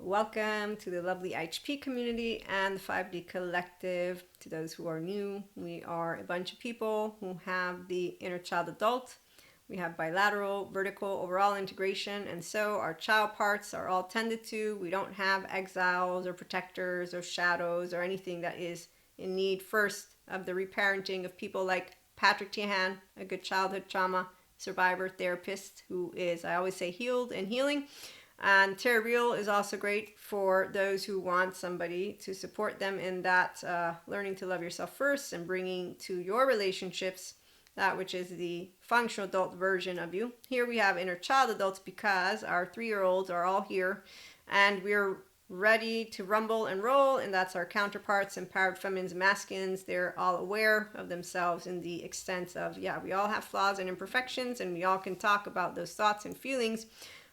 welcome to the lovely HP community and the 5D collective. To those who are new, we are a bunch of people who have the inner child adult. We have bilateral, vertical, overall integration, and so our child parts are all tended to. We don't have exiles or protectors or shadows or anything that is in need first of the reparenting of people like Patrick Tihan, a good childhood trauma survivor therapist who is, I always say, healed and healing. And Terra Real is also great for those who want somebody to support them in that learning to love yourself first and bringing to your relationships that which is the functional adult version of you. Here we have inner child adults because our 3-year-olds are all here and we're ready to rumble and roll, and that's our counterparts, empowered feminines and masculines. They're all aware of themselves in the extent of, yeah, we all have flaws and imperfections, and we all can talk about those thoughts and feelings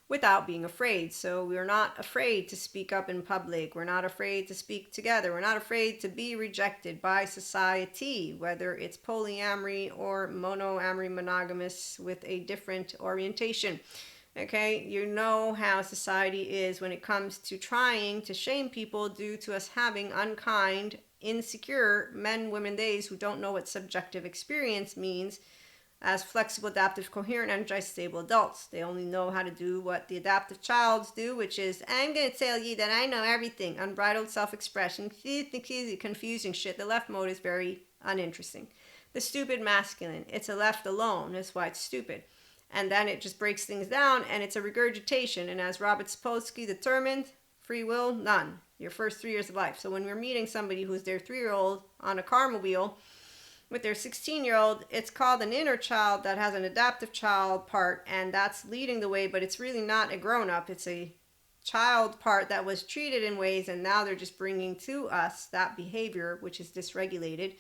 without being afraid. So we're not afraid to speak up in public. We're not afraid to speak together. We're not afraid to be rejected by society, whether it's polyamory or monoamory, monogamous with a different orientation. Okay, you know how society is when it comes to trying to shame people due to us having unkind, insecure men, women, days who don't know what subjective experience means as flexible, adaptive, coherent, energized, stable adults. They only know how to do what the adaptive childs do, which is, I'm going to tell you that I know everything. Unbridled self-expression, confusing shit. The left mode is very uninteresting. The stupid masculine, it's a left alone. That's why it's stupid. And then it just breaks things down, and it's a regurgitation. And as Robert Sapolsky determined, free will, none. Your first 3 years of life. So when we're meeting somebody who's their 3-year-old on a karma wheel with their 16-year-old, it's called an inner child that has an adaptive child part, and that's leading the way, but it's really not a grown-up. It's a child part that was treated in ways, and now they're just bringing to us that behavior, which is dysregulated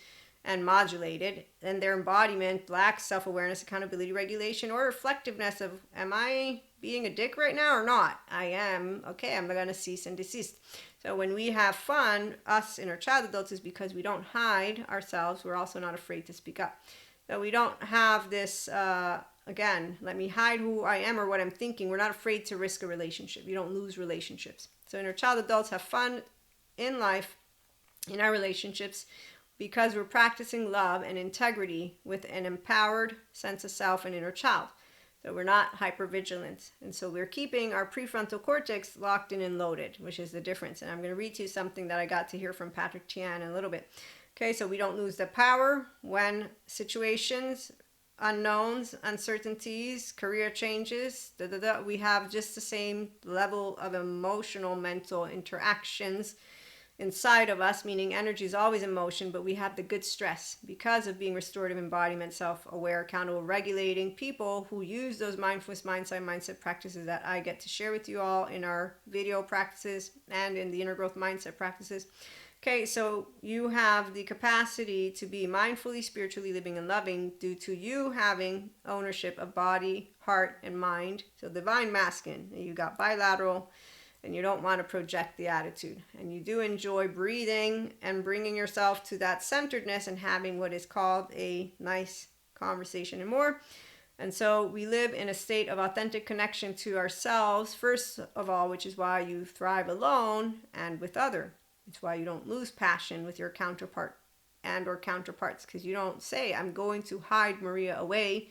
and modulated, and their embodiment lacks self-awareness, accountability, regulation, or reflectiveness of, am I being a dick right now or not? I am. Okay, I'm going to cease and desist. So when we have fun, us inner child adults, is because we don't hide ourselves. We're also not afraid to speak up. So we don't have this, again, let me hide who I am or what I'm thinking. We're not afraid to risk a relationship. You don't lose relationships. So inner child adults have fun in life, in our relationships, because we're practicing love and integrity with an empowered sense of self and inner child. So we're not hypervigilant. And so we're keeping our prefrontal cortex locked in and loaded, which is the difference. And I'm going to read to you something that I got to hear from Patrick Tian in a little bit. Okay, so we don't lose the power when situations, unknowns, uncertainties, career changes, we have just the same level of emotional, mental interactions inside of us, meaning energy is always in motion, but we have the good stress because of being restorative, embodiment, self-aware, accountable, regulating people who use those mindfulness mindset practices that I get to share with you all in our video practices and in the inner growth mindset practices. Okay, so you have the capacity to be mindfully, spiritually living and loving due to you having ownership of body, heart, and mind. So divine masculine, you got bilateral, and you don't want to project the attitude. And you do enjoy breathing and bringing yourself to that centeredness and having what is called a nice conversation and more. And so we live in a state of authentic connection to ourselves, first of all, which is why you thrive alone and with other. It's why you don't lose passion with your counterpart and or counterparts, because you don't say, I'm going to hide Maria away,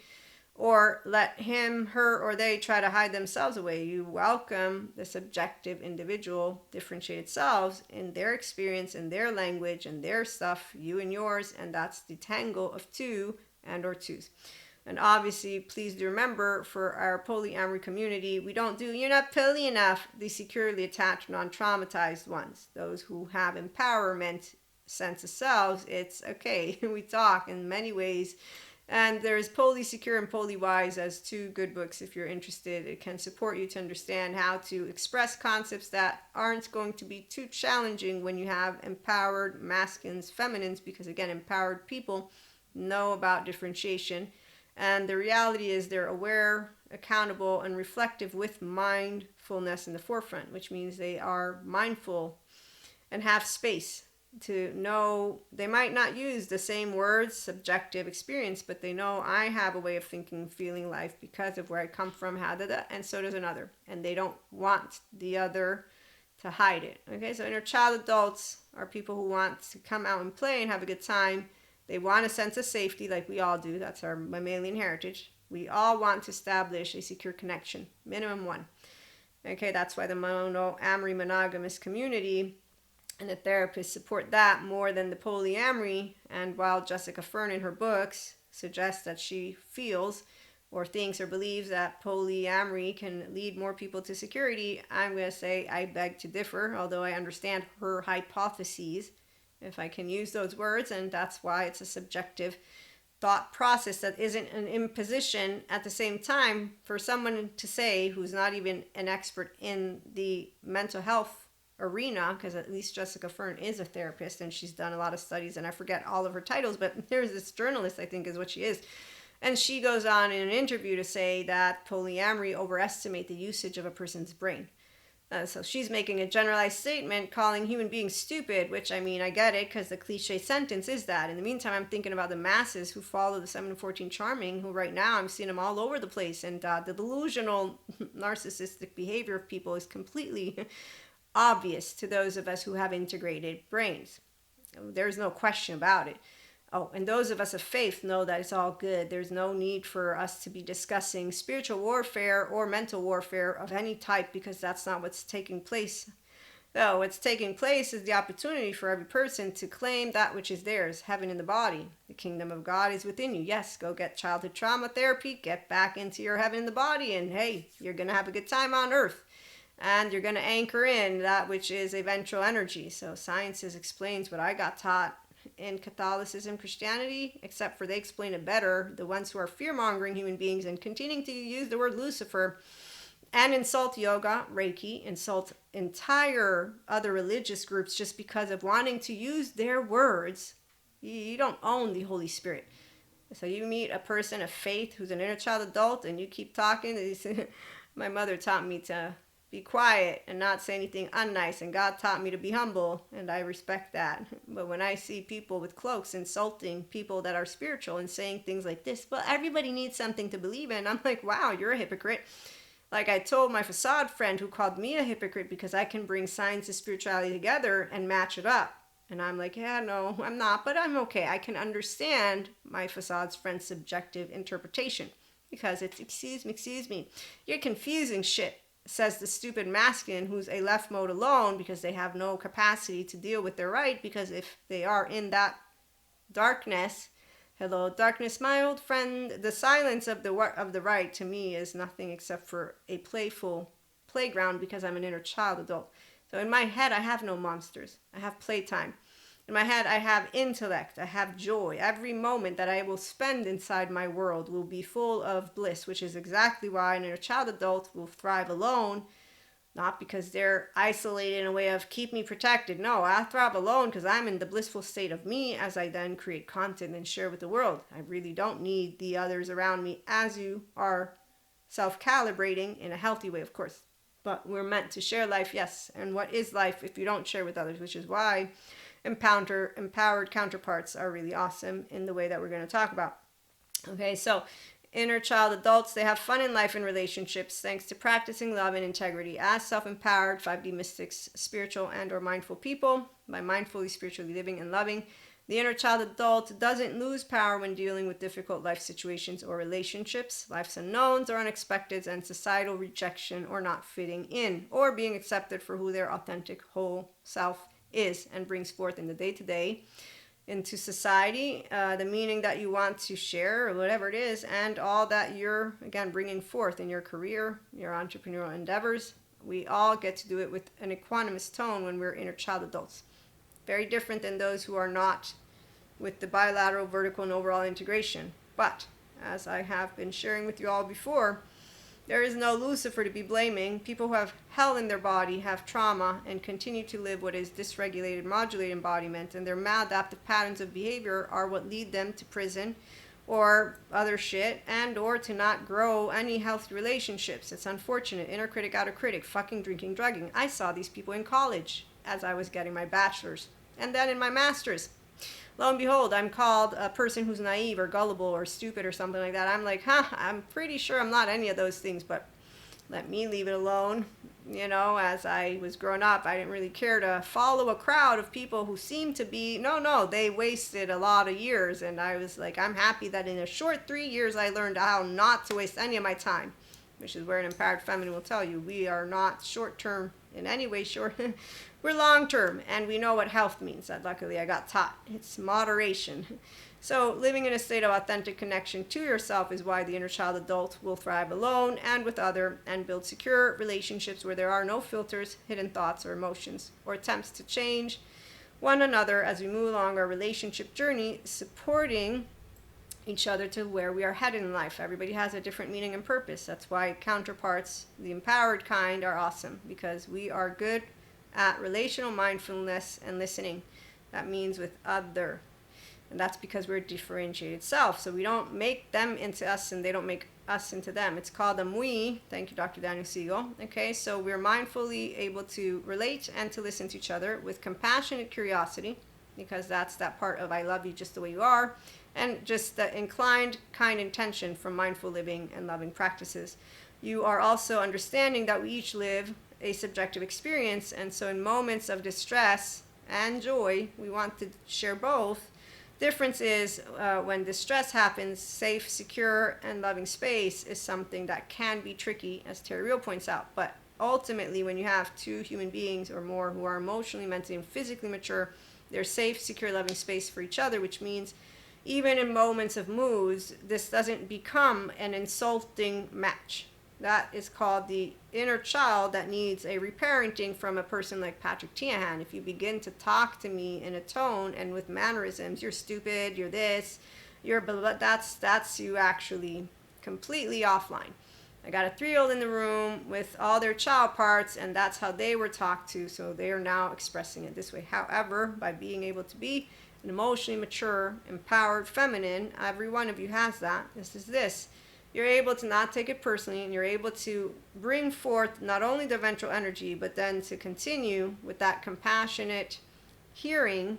or let him, her, or they try to hide themselves away. You welcome the subjective, individual, differentiated selves in their experience, in their language, and their stuff, you and yours, and that's the tangle of two and or twos. And obviously, please do remember, for our polyamory community, we don't do, you're not poly enough, the securely attached, non-traumatized ones. Those who have empowerment, sense of selves, it's okay. We talk in many ways. And there's Poly Secure and Poly Wise as two good books if you're interested. It can support you to understand how to express concepts that aren't going to be too challenging when you have empowered masculines, feminines, because again, empowered people know about differentiation. And the reality is they're aware, accountable, and reflective with mindfulness in the forefront, which means they are mindful and have space to know. They might not use the same words, subjective experience, but they know I have a way of thinking, feeling life because of where I come from, and so does another. And they don't want the other to hide it. Okay, so inner child adults are people who want to come out and play and have a good time. They want a sense of safety, like we all do. That's our mammalian heritage. We all want to establish a secure connection, minimum one. Okay, that's why the monoamory monogamous community and the therapists support that more than the polyamory. And while Jessica Fern in her books suggests that she feels or thinks or believes that polyamory can lead more people to security, I'm going to say I beg to differ, although I understand her hypotheses, if I can use those words, and that's why it's a subjective thought process that isn't an imposition. At the same time, for someone to say who's not even an expert in the mental health arena, because at least Jessica Fern is a therapist and she's done a lot of studies, and I forget all of her titles, but there's this journalist, I think is what she is, and she goes on in an interview to say that polyamory overestimate the usage of a person's brain. So she's making a generalized statement calling human beings stupid, which, I mean, I get it, because the cliche sentence is that. In the meantime, I'm thinking about the masses who follow the 7 to 14 charming, who right now I'm seeing them all over the place, and the delusional narcissistic behavior of people is completely obvious to those of us who have integrated brains. There's no question about it. Oh, and those of us of faith know that it's all good. There's no need for us to be discussing spiritual warfare or mental warfare of any type, because that's not what's taking place. Though what's taking place is the opportunity for every person to claim that which is theirs, heaven in the body. The kingdom of God is within you. Yes, go get childhood trauma therapy, get back into your heaven in the body, and hey, you're going to have a good time on earth. And you're going to anchor in that which is a ventral energy. So sciences explains what I got taught in Catholicism, Christianity, except for they explain it better, the ones who are fear-mongering human beings and continuing to use the word Lucifer and insult yoga, Reiki, insult entire other religious groups just because of wanting to use their words. You don't own the Holy Spirit. So you meet a person of faith who's an inner child adult and you keep talking. My mother taught me to be quiet and not say anything unnice, and God taught me to be humble, and I respect that. But when I see people with cloaks insulting people that are spiritual and saying things like this, well, everybody needs something to believe in, I'm like, wow, you're a hypocrite. Like I told my facade friend who called me a hypocrite because I can bring science and spirituality together and match it up. And I'm like, yeah, no, I'm not, but I'm okay. I can understand my facade's friend's subjective interpretation because it's, excuse me, you're confusing shit, says the stupid masculine who's a left mode alone because they have no capacity to deal with their right, because if they are in that darkness, hello darkness, my old friend, the silence of the right to me is nothing except for a playful playground because I'm an inner child adult. So in my head I have no monsters, I have playtime. In my head, I have intellect, I have joy. Every moment that I will spend inside my world will be full of bliss, which is exactly why an inner child adult will thrive alone, not because they're isolated in a way of keep me protected. No, I thrive alone because I'm in the blissful state of me as I then create content and share with the world. I really don't need the others around me, as you are self-calibrating in a healthy way, of course. But we're meant to share life, yes. And what is life if you don't share with others, which is why empowered counterparts are really awesome in the way that we're going to talk about. Okay, so inner child adults, they have fun in life and relationships thanks to practicing love and integrity as self-empowered 5D mystics, spiritual and or mindful people. By mindfully, spiritually living and loving, the inner child adult doesn't lose power when dealing with difficult life situations or relationships, life's unknowns or unexpecteds, and societal rejection or not fitting in or being accepted for who their authentic whole self is, and brings forth in the day-to-day into society the meaning that you want to share or whatever it is, and all that you're again bringing forth in your career, your entrepreneurial endeavors. We all get to do it with an equanimous tone when we're inner child adults. Very different than those who are not, with the bilateral, vertical, and overall integration. But as I have been sharing with you all before, there is no Lucifer to be blaming. People who have hell in their body have trauma and continue to live what is dysregulated, modulated embodiment, and their maladaptive patterns of behavior are what lead them to prison or other shit, and or to not grow any healthy relationships. It's unfortunate. Inner critic, outer critic, fucking, drinking, drugging. I saw these people in college as I was getting my bachelor's and then in my master's. Lo and behold, I'm called a person who's naive or gullible or stupid or something like that. I'm like, I'm pretty sure I'm not any of those things, but let me leave it alone. You know, as I was growing up, I didn't really care to follow a crowd of people who seemed to be, no, they wasted a lot of years. And I was like, I'm happy that in a short 3 years, I learned how not to waste any of my time, which is where an empowered feminine will tell you. We are not short term in any way, short. We're long term, and we know what health means. That luckily I got taught. It's moderation. So living in a state of authentic connection to yourself is why the inner child adult will thrive alone and with other and build secure relationships where there are no filters, hidden thoughts, or emotions, or attempts to change one another as we move along our relationship journey, supporting each other to where we are headed in life. Everybody has a different meaning and purpose. That's why counterparts, the empowered kind, are awesome, because we are good at relational mindfulness and listening. That means with other. And that's because we're a differentiated self. So we don't make them into us and they don't make us into them. It's called a we. Thank you, Dr. Daniel Siegel. Okay, so we're mindfully able to relate and to listen to each other with compassionate curiosity, because that's that part of I love you just the way you are, and just the inclined, kind intention from mindful living and loving practices. You are also understanding that we each live a subjective experience, and so in moments of distress and joy, we want to share both. Difference is when distress happens, safe, secure, and loving space is something that can be tricky, as Terry Real points out. But ultimately, when you have two human beings or more who are emotionally, mentally, and physically mature, there's safe, secure, loving space for each other, which means even in moments of moods, this doesn't become an insulting match. That is called the inner child that needs a reparenting from a person like Patrick Tiahan. If you begin to talk to me in a tone and with mannerisms, you're stupid, you're this, you're blah, blah, that's you actually completely offline. I got a 3-year-old in the room with all their child parts, and that's how they were talked to, so they are now expressing it this way. However, by being able to be an emotionally mature, empowered feminine, every one of you has that. This. You're able to not take it personally, and you're able to bring forth not only the ventral energy, but then to continue with that compassionate hearing.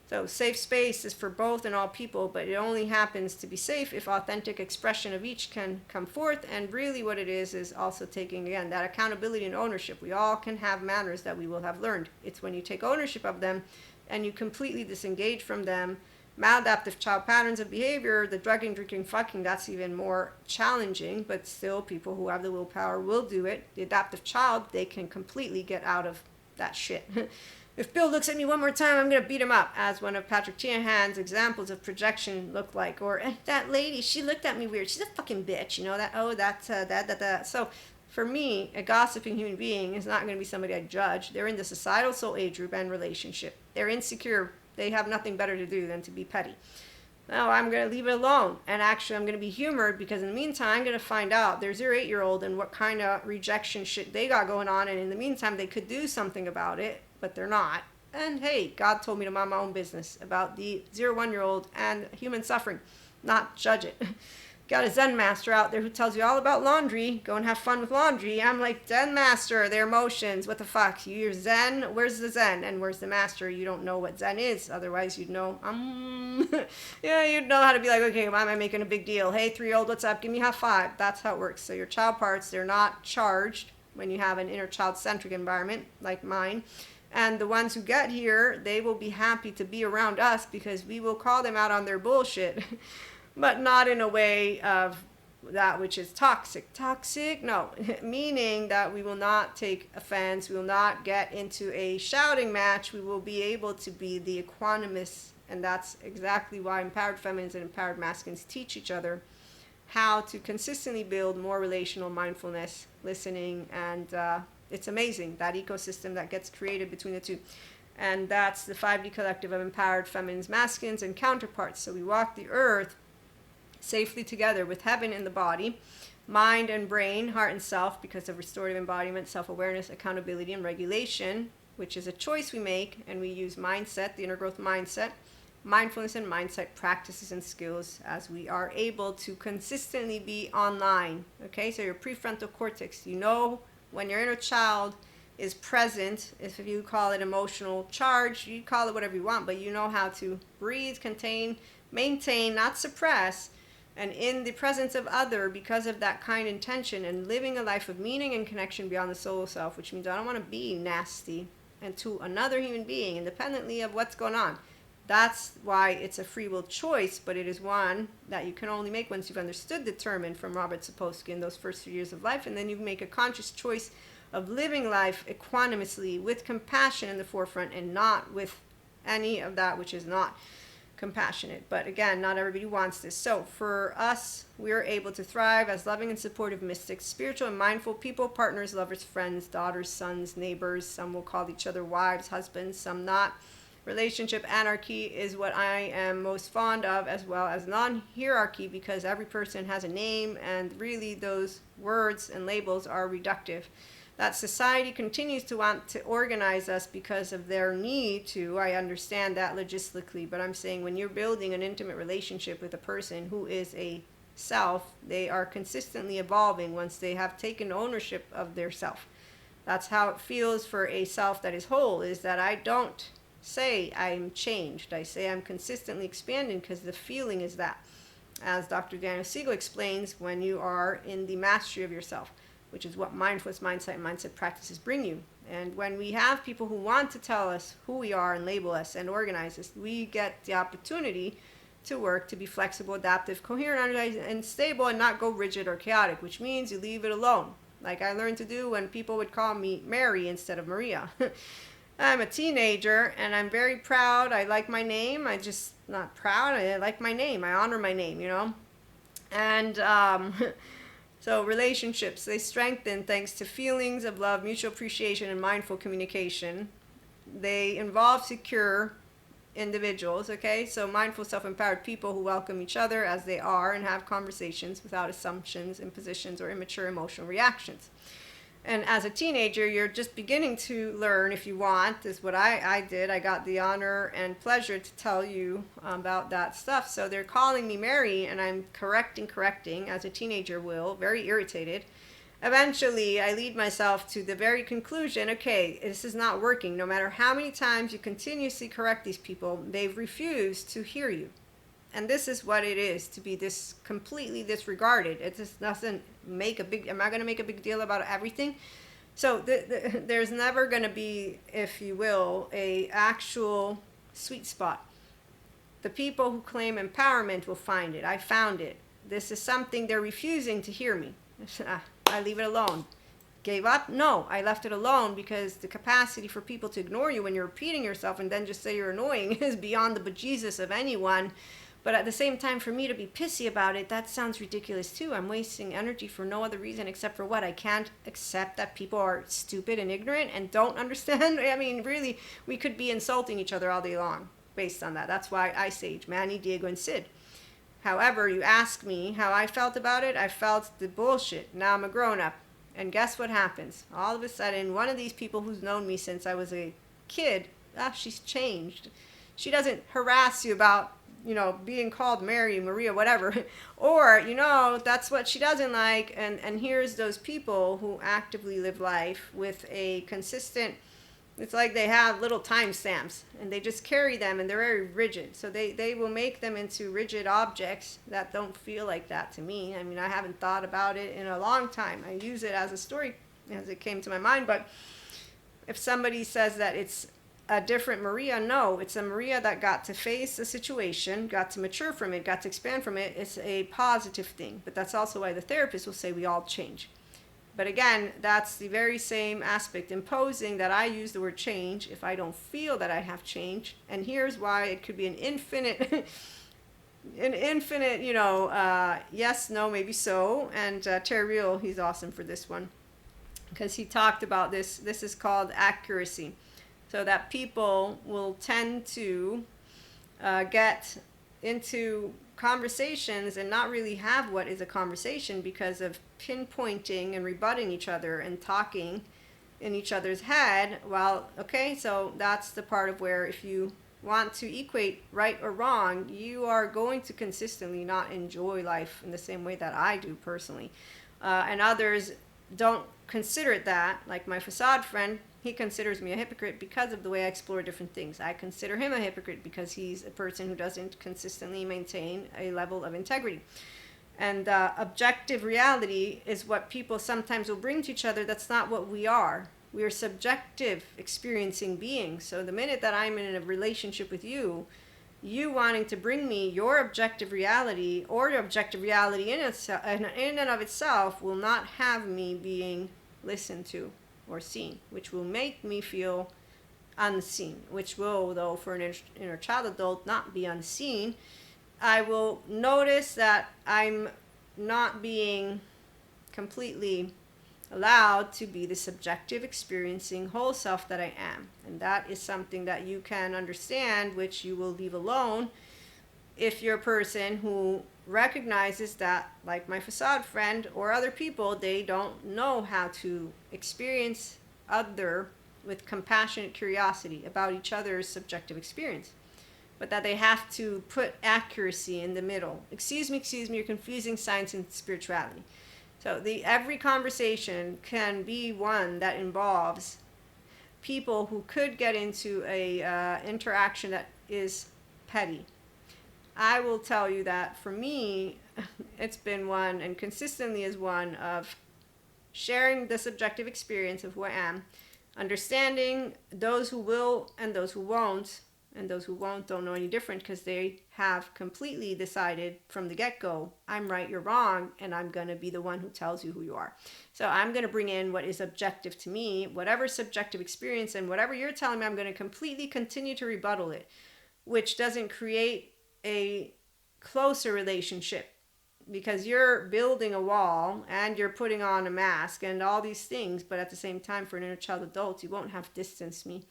So safe space is for both and all people, but it only happens to be safe if authentic expression of each can come forth. And really what it is also taking, again, that accountability and ownership. We all can have manners that we will have learned. It's when you take ownership of them and you completely disengage from them. Maladaptive child patterns of behavior, the drugging, drinking, fucking, that's even more challenging, but still people who have the willpower will do it. The adaptive child, they can completely get out of that shit. If Bill looks at me one more time, I'm going to beat him up, as one of Patrick Tiahan's examples of projection look like. Or that lady, she looked at me weird. She's a fucking bitch, you know, that. So for me, a gossiping human being is not going to be somebody I judge. They're in the societal soul age group and relationship. They're insecure. They have nothing better to do than to be petty. No, I'm going to leave it alone. And actually, I'm going to be humored, because in the meantime, I'm going to find out there's your 8-year-old and what kind of rejection shit they got going on. And in the meantime, they could do something about it, but they're not. And hey, God told me to mind my own business about the 0-1-year-old and human suffering, not judge it. Got a Zen master out there who tells you all about laundry. Go and have fun with laundry. I'm like, Zen master, their emotions. What the fuck? You're Zen? Where's the Zen? And where's the master? You don't know what Zen is. Otherwise, you'd know. Yeah, you'd know how to be like, okay, why am I making a big deal? Hey, 3-year-old, what's up? Give me a high five. That's how it works. So your child parts, they're not charged when you have an inner child-centric environment like mine. And the ones who get here, they will be happy to be around us, because we will call them out on their bullshit. But not in a way of that which is toxic. Toxic? No. Meaning that we will not take offense. We will not get into a shouting match. We will be able to be the equanimous. And that's exactly why empowered feminines and empowered masculines teach each other how to consistently build more relational mindfulness, listening, and it's amazing, that ecosystem that gets created between the two. And that's the 5D collective of empowered feminines, masculines, and counterparts. So we walk the earth safely together with heaven in the body, mind and brain, heart and self, because of restorative embodiment, self-awareness, accountability, and regulation, which is a choice we make. And we use mindset, the inner growth mindset, mindfulness and mindset practices and skills as we are able to consistently be online. Okay, so your prefrontal cortex, you know when your inner child is present. If you call it emotional charge, you call it whatever you want, but you know how to breathe, contain, maintain, not suppress, and in the presence of other, because of that kind intention and living a life of meaning and connection beyond the soul self, which means I don't want to be nasty and to another human being independently of what's going on. That's why it's a free will choice, but it is one that you can only make once you've understood the term and from Robert Sapolsky in those first few years of life, and then you make a conscious choice of living life equanimously with compassion in the forefront and not with any of that which is not compassionate. But again, not everybody wants this. So for us, we're able to thrive as loving and supportive mystics, spiritual and mindful people, partners, lovers, friends, daughters, sons, neighbors. Some will call each other wives, husbands, some not. Relationship anarchy is what I am most fond of, as well as non-hierarchy, because every person has a name and really those words and labels are reductive. That society continues to want to organize us because of their need to. I understand that logistically, but I'm saying when you're building an intimate relationship with a person who is a self, they are consistently evolving once they have taken ownership of their self. That's how it feels for a self that is whole, is that I don't say I'm changed. I say I'm consistently expanding because the feeling is that. As Dr. Daniel Siegel explains, when you are in the mastery of yourself, which is what mindfulness mindset and mindset practices bring you. And when we have people who want to tell us who we are and label us and organize us, we get the opportunity to work to be flexible, adaptive, coherent, energized, and stable, and not go rigid or chaotic, which means you leave it alone. Like I learned to do when people would call me Mary instead of Maria. I'm a teenager and I'm very proud. I like my name. I just not proud. I like my name. I honor my name, you know. And so relationships, they strengthen thanks to feelings of love, mutual appreciation, and mindful communication. They involve secure individuals, okay? So mindful, self-empowered people who welcome each other as they are and have conversations without assumptions, impositions, or immature emotional reactions. And as a teenager, you're just beginning to learn, if you want, is what I did. I got the honor and pleasure to tell you about that stuff. So they're calling me Mary, and I'm correcting, as a teenager will, very irritated. Eventually, I lead myself to the very conclusion, okay, this is not working. No matter how many times you continuously correct these people, they've refused to hear you. And this is what it is to be this completely disregarded. It just doesn't make a big, am I going to make a big deal about everything? So there's never going to be, if you will, a actual sweet spot. The people who claim empowerment will find it. I found it. This is something they're refusing to hear me. I leave it alone. Gave up? No, I left it alone because the capacity for people to ignore you when you're repeating yourself and then just say you're annoying is beyond the bejesus of anyone. But at the same time, for me to be pissy about it, that sounds ridiculous too. I'm wasting energy for no other reason except for what? I can't accept that people are stupid and ignorant and don't understand. I mean, really, we could be insulting each other all day long based on that. That's why I sage Manny, Diego, and Sid. However, you ask me how I felt about it, I felt the bullshit. Now I'm a grown-up. And guess what happens? All of a sudden, one of these people who's known me since I was a kid, she's changed. She doesn't harass you about, you know, being called Mary, Maria, whatever. Or, you know, that's what she doesn't like. And here's those people who actively live life with a consistent, it's like they have little timestamps and they just carry them and they're very rigid. So they will make them into rigid objects that don't feel like that to me. I mean, I haven't thought about it in a long time. I use it as a story as it came to my mind. But if somebody says that it's a different Maria, no, it's a Maria that got to face a situation, got to mature from it, got to expand from it. It's a positive thing. But that's also why the therapist will say we all change. But again, that's the very same aspect, imposing that I use the word change if I don't feel that I have changed. And here's why it could be an infinite, you know, yes, no, maybe so. And Terry Real, he's awesome for this one because he talked about this. This is called accuracy. So that people will tend to get into conversations and not really have what is a conversation because of pinpointing and rebutting each other and talking in each other's head. Well, okay, so that's the part of where if you want to equate right or wrong, you are going to consistently not enjoy life in the same way that I do personally. And others don't consider it that, like my facade friend. He considers me a hypocrite because of the way I explore different things. I consider him a hypocrite because he's a person who doesn't consistently maintain a level of integrity. And objective reality is what people sometimes will bring to each other. That's not what we are. We are subjective experiencing beings. So the minute that I'm in a relationship with you, you wanting to bring me your objective reality, or your objective reality in and of itself, will not have me being listened to or seen, which will make me feel unseen, which will, though, for an inner child adult, not be unseen. I will notice that I'm not being completely allowed to be the subjective experiencing whole self that I am. And that is something that you can understand, which you will leave alone if you're a person who recognizes that, like my facade friend or other people, they don't know how to experience other with compassionate curiosity about each other's subjective experience, but that they have to put accuracy in the middle. Excuse me, you're confusing science and spirituality. So every conversation can be one that involves people who could get into a interaction that is petty. I will tell you that for me, it's been one, and consistently is one, of sharing the subjective experience of who I am, understanding those who will and those who won't, and those who won't don't know any different because they have completely decided from the get-go, I'm right, you're wrong, and I'm going to be the one who tells you who you are. So I'm going to bring in what is objective to me, whatever subjective experience, and whatever you're telling me, I'm going to completely continue to rebuttal it, which doesn't create a closer relationship, because you're building a wall and you're putting on a mask and all these things, but at the same time, for an inner child adult, you won't have distanced me.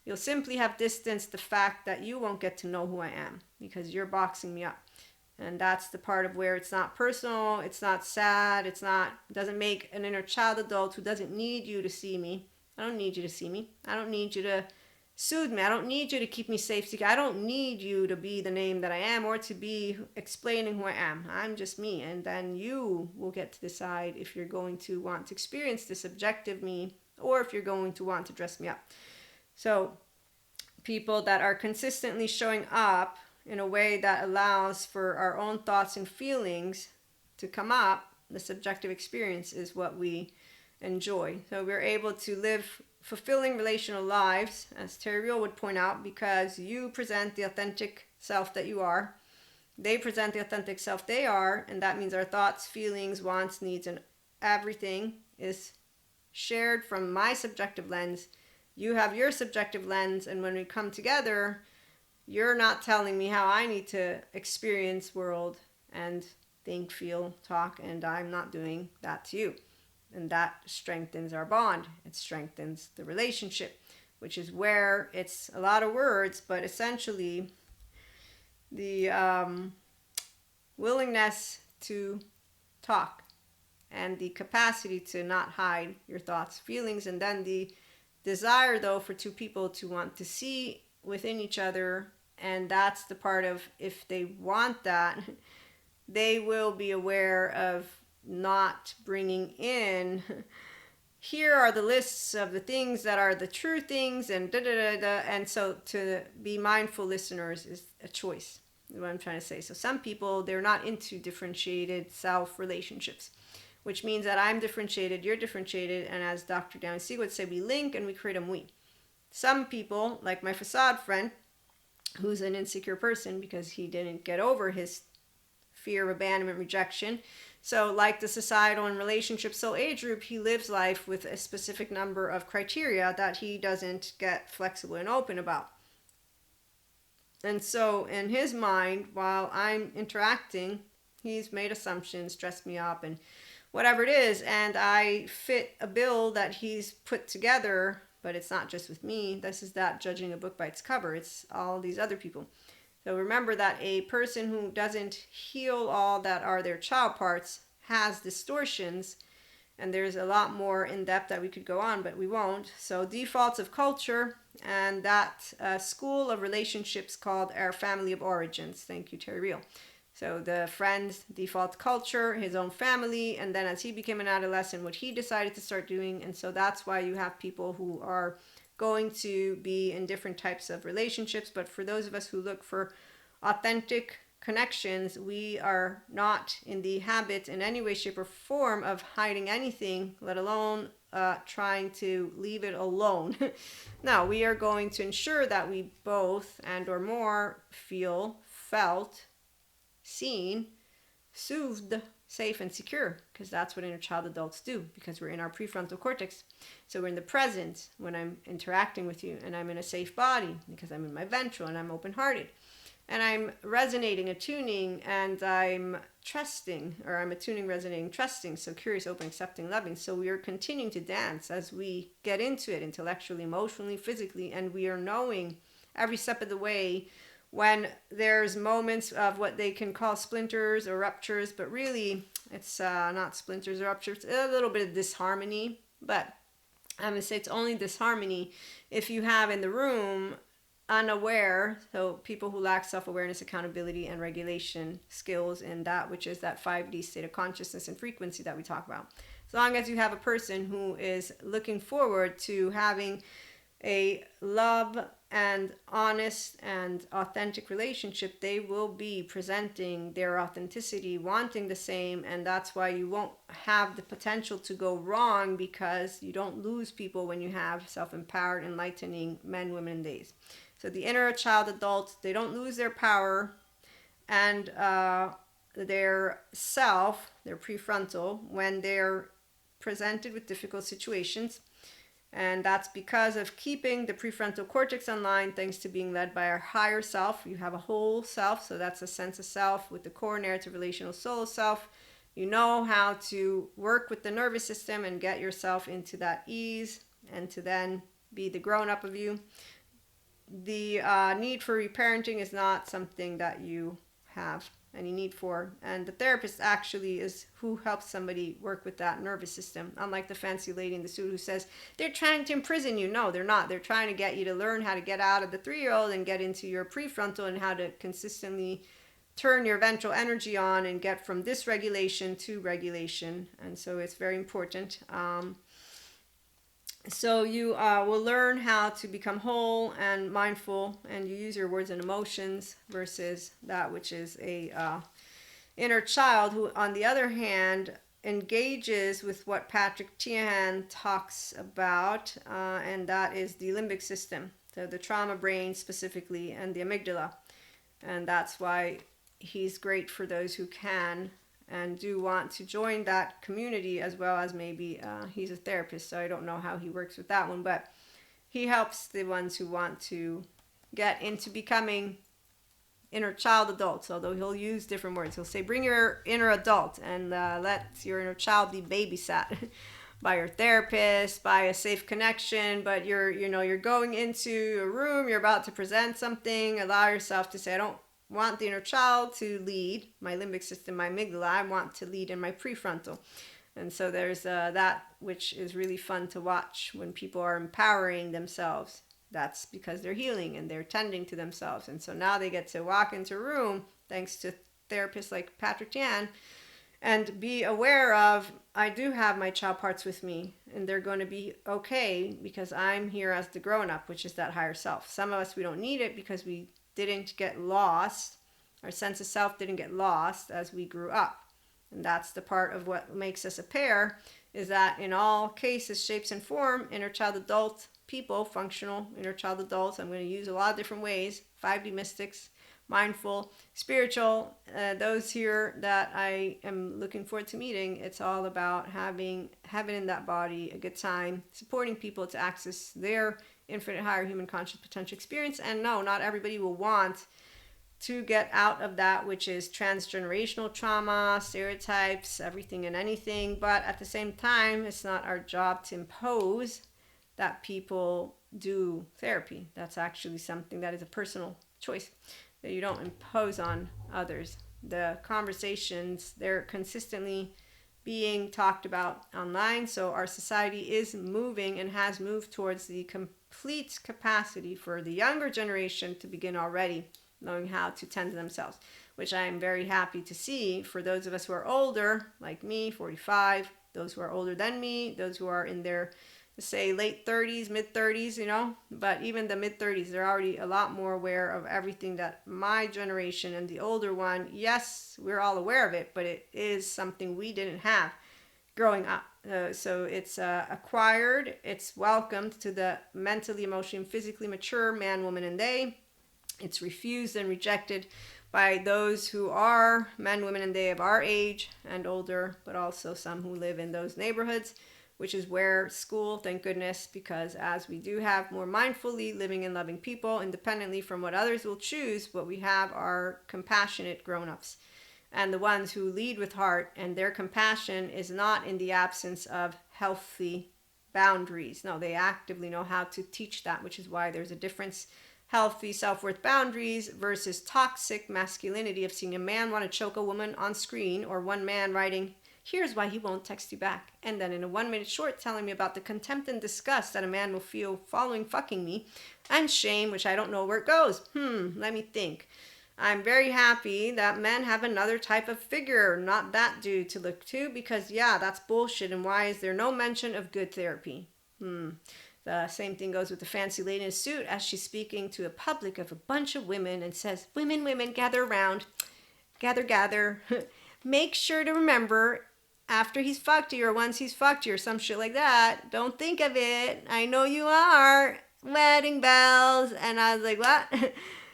You'll simply have distanced the fact that you won't get to know who I am because you're boxing me up. And that's the part of where it's not personal, it's not sad, doesn't make an inner child adult who doesn't need you to see me. I don't need you to see me. I don't need you to soothe me. I don't need you to keep me safe. I don't need you to be the name that I am or to be explaining who I am. I'm just me. And then you will get to decide if you're going to want to experience this objective me or if you're going to want to dress me up. So people that are consistently showing up in a way that allows for our own thoughts and feelings to come up, the subjective experience is what we enjoy. So we're able to live fulfilling relational lives, as Terry Real would point out, because you present the authentic self that you are. They present the authentic self they are, and that means our thoughts, feelings, wants, needs, and everything is shared from my subjective lens. You have your subjective lens, and when we come together, you're not telling me how I need to experience world and think, feel, talk, and I'm not doing that to you. And that strengthens our bond. It strengthens the relationship, which is where it's a lot of words, but essentially the willingness to talk and the capacity to not hide your thoughts, feelings, and then the desire, though, for two people to want to see within each other. And that's the part of, if they want that, they will be aware of not bringing in, here are the lists of the things that are the true things, and da da da da. And so to be mindful listeners is a choice, is what I'm trying to say. So some people, they're not into differentiated self relationships, which means that I'm differentiated, you're differentiated, and as Dr. Downey Sieg would say, we link and we create a we. Some people, like my facade friend, who's an insecure person because he didn't get over his fear of abandonment, rejection. So like the societal and relationship soul age group, he lives life with a specific number of criteria that he doesn't get flexible and open about. And so in his mind, while I'm interacting, he's made assumptions, dressed me up, and whatever it is, and I fit a bill that he's put together, but it's not just with me. This is that judging a book by its cover. It's all these other people. So remember that a person who doesn't heal all that are their child parts has distortions, and there's a lot more in depth that we could go on, but we won't. So defaults of culture, and that school of relationships called our family of origins. Thank you, Terry Real. So the friend's default culture, his own family, and then as he became an adolescent, what he decided to start doing. And so that's why you have people who are going to be in different types of relationships. But for those of us who look for authentic connections, we are not in the habit in any way, shape, or form of hiding anything, let alone trying to leave it alone. Now, we are going to ensure that we both and or more feel, felt, seen, soothed, safe, and secure, because that's what inner child adults do, because we're in our prefrontal cortex. So we're in the present when I'm interacting with you, and I'm in a safe body because I'm in my ventral and I'm open-hearted. And I'm resonating, attuning, and I'm trusting, or I'm attuning, resonating, trusting. So curious, open, accepting, loving. So we are continuing to dance as we get into it intellectually, emotionally, physically, and we are knowing every step of the way when there's moments of what they can call splinters or ruptures, but really it's not splinters or ruptures, a little bit of disharmony. But I'm going to say it's only disharmony if you have in the room unaware, so people who lack self-awareness, accountability, and regulation skills in that which is that 5D state of consciousness and frequency that we talk about. As long as you have a person who is looking forward to having a love and honest and authentic relationship, they will be presenting their authenticity, wanting the same, and that's why you won't have the potential to go wrong, because you don't lose people when you have self-empowered, enlightening men, women, and days. So the inner child adults, they don't lose their power and their self, their prefrontal, when they're presented with difficult situations. And that's because of keeping the prefrontal cortex online, thanks to being led by our higher self. You have a whole self, so that's a sense of self with the core narrative relational solo self. You know how to work with the nervous system and get yourself into that ease and to then be the grown-up of you. The need for reparenting is not something that you have any need for, and the therapist actually is who helps somebody work with that nervous system, unlike the fancy lady in the suit who says they're trying to imprison you. No, they're not. They're trying to get you to learn how to get out of the 3-year-old and get into your prefrontal, and how to consistently turn your ventral energy on and get from dysregulation to regulation. And so it's very important. So you will learn how to become whole and mindful, and you use your words and emotions versus that which is a inner child, who on the other hand engages with what Patrick Teahan talks about, and that is the limbic system, so the trauma brain specifically, and the amygdala. And that's why he's great for those who can and do want to join that community, as well as maybe he's a therapist, so I don't know how he works with that one, but he helps the ones who want to get into becoming inner child adults, although he'll use different words. He'll say bring your inner adult, and let your inner child be babysat by your therapist, by a safe connection. But you're going into a room, you're about to present something, allow yourself to say, I don't want the inner child to lead my limbic system, my amygdala. I want to lead in my prefrontal. And so there's that which is really fun to watch when people are empowering themselves. That's because they're healing and they're tending to themselves. And so now they get to walk into a room, thanks to therapists like Patrick Teahan, and be aware of, I do have my child parts with me, and they're going to be okay because I'm here as the grown-up, which is that higher self. Some of us, we don't need it because we didn't get lost. Our sense of self didn't get lost as we grew up. And that's the part of what makes us a pair, is that in all cases, shapes, and form, inner child adult people, functional inner child adults, I'm going to use a lot of different ways, 5D mystics, mindful, spiritual, those here that I am looking forward to meeting. It's all about having heaven in that body, a good time, supporting people to access their infinite higher human conscious potential experience. And no, not everybody will want to get out of that which is transgenerational trauma, stereotypes, everything and anything. But at the same time, it's not our job to impose that people do therapy. That's actually something that is a personal choice that you don't impose on others. The conversations, they're consistently being talked about online. So our society is moving and has moved towards the complete capacity for the younger generation to begin already knowing how to tend to themselves, which I am very happy to see for those of us who are older, like me, 45, those who are older than me, those who are in their say late 30s, mid 30s, but even the mid 30s, they're already a lot more aware of everything that my generation and the older one, yes, we're all aware of it, but it is something we didn't have growing up. So it's acquired, it's welcomed to the mentally, emotionally, and physically mature man, woman, and they. It's refused and rejected by those who are men, women, and they of our age and older, but also some who live in those neighborhoods, which is where school, thank goodness, because as we do have more mindfully living and loving people, independently from what others will choose, what we have are compassionate grown-ups and the ones who lead with heart, and their compassion is not in the absence of healthy boundaries. No, they actively know how to teach that, which is why there's a difference. Healthy self-worth boundaries versus toxic masculinity of seeing a man want to choke a woman on screen, or one man writing, here's why he won't text you back, and then in a 1-minute short telling me about the contempt and disgust that a man will feel following fucking me, and shame, which I don't know where it goes. Let me think. I'm very happy that men have another type of figure, not that dude, to look to, because yeah, that's bullshit. And why is there no mention of good therapy? The same thing goes with the fancy lady in a suit as she's speaking to a public of a bunch of women and says, women, women, gather around. Gather, gather. Make sure to remember, after he's fucked you or once he's fucked you or some shit like that, don't think of it. I know you are. Wedding bells. And I was like, what?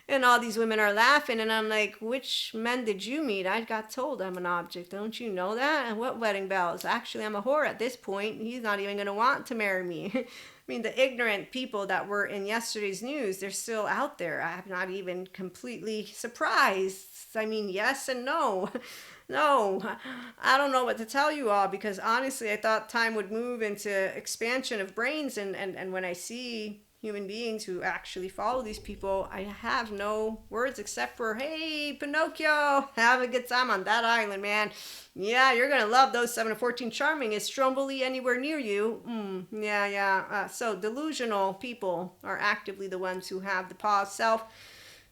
And all these women are laughing, and I'm like, which men did you meet? I got told I'm an object. Don't you know that? And what wedding bells? Actually, I'm a whore at this point. He's not even going to want to marry me. I mean, the ignorant people that were in yesterday's news, they're still out there. I'm not even completely surprised. I mean, yes and no. No, I don't know what to tell you all, because honestly, I thought time would move into expansion of brains, and when I see human beings who actually follow these people, I have no words except for, hey, Pinocchio, have a good time on that island, man. Yeah, you're going to love those 7 to 14 charming. Is Stromboli anywhere near you? Yeah. So delusional people are actively the ones who have the pause self.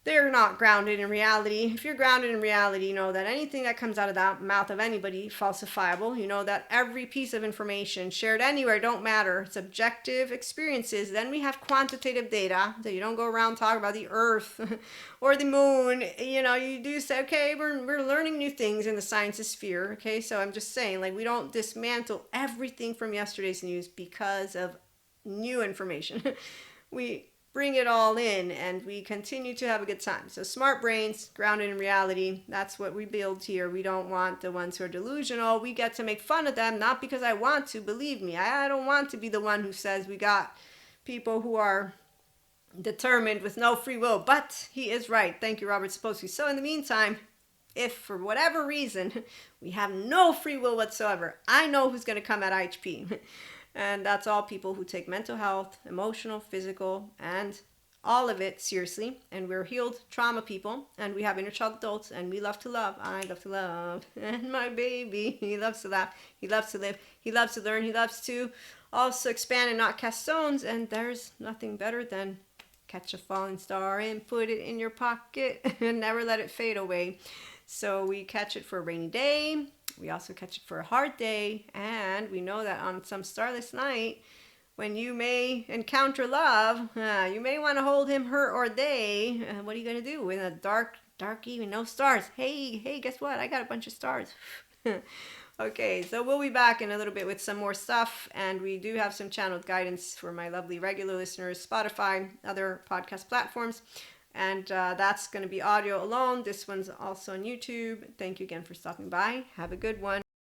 They're not grounded in reality. If you're grounded in reality, you know that anything that comes out of the mouth of anybody falsifiable. You know that every piece of information shared anywhere don't matter. Subjective experiences. Then we have quantitative data, that you don't go around talking about the earth or the moon. You do say, okay, we're learning new things in the sciences sphere. Okay, so I'm just saying, like, we don't dismantle everything from yesterday's news because of new information. We bring it all in, and we continue to have a good time. So smart brains, grounded in reality, that's what we build here. We don't want the ones who are delusional. We get to make fun of them, not because I want to, believe me. I don't want to be the one who says we got people who are determined with no free will, but he is right. Thank you, Robert Sapolsky. So in the meantime, if for whatever reason we have no free will whatsoever, I know who's going to come at IHP. And that's all people who take mental health, emotional, physical, and all of it seriously. And we're healed trauma people, and we have inner child adults, and we love to love. I love to love. And my baby, he loves to laugh. He loves to live. He loves to learn. He loves to also expand and not cast stones. And there's nothing better than catch a falling star and put it in your pocket and never let it fade away. So we catch it for a rainy day. We also catch it for a hard day. And we know that on some starless night, when you may encounter love, you may want to hold him, her, or they. What are you going to do in a dark evening, no stars? Hey, guess what? I got a bunch of stars. Okay, so we'll be back in a little bit with some more stuff, and we do have some channeled guidance for my lovely regular listeners, Spotify, other podcast platforms, and that's going to be audio alone. This one's also on YouTube. Thank you again for stopping by. Have a good one.